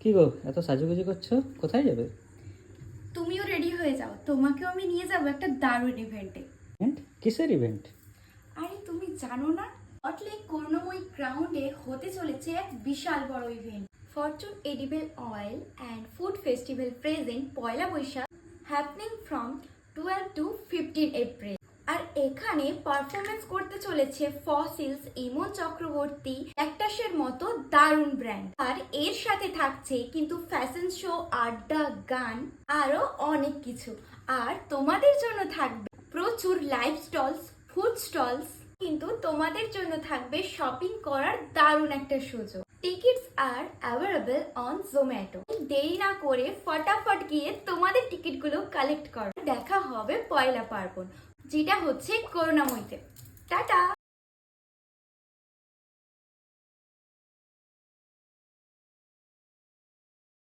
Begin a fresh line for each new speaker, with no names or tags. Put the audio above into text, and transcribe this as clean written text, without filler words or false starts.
কি গো, এত সাজুগুজু করছো? কোথায় যাবে?
তুমিও রেডি হয়ে যাও, তোমাকেও আমি নিয়ে যাবো একটা দারুণ ইভেন্টে।
ইভেন্ট? কিসের ইভেন্ট?
আরে তুমি জানো না, সল্টলেক করুণাময়ী গ্রাউন্ডে হতে চলেছে এক বিশাল বড় event. Fortune edible oil and food festival present Poila Baishakh, happening from 12 to 15 April. আর এখানে পারফরমেন্স করতে চলেছে ফসিলস, ইমন চক্রবর্তী, ক্যাকটাসের মতো দারুণ ব্র্যান্ড। আর এর সাথে থাকছে কিন্তু ফ্যাশন শো, আড্ডা, গান, আরো অনেক কিছু। আর তোমাদের জন্য থাকবে প্রচুর লাইভ স্টলস, ফুড স্টলস, কিন্তু তোমাদের জন্য থাকবে শপিং করার দারুণ একটা সুযোগ। Tickets R available on Zomato. দেরি না করে ফটাফট গিয়ে তোমাদের টিকিটগুলো কালেক্ট করো। দেখা হবে পয়লা পার্বণ, যেটা হচ্ছে করুণাময়ীতে। টাটা।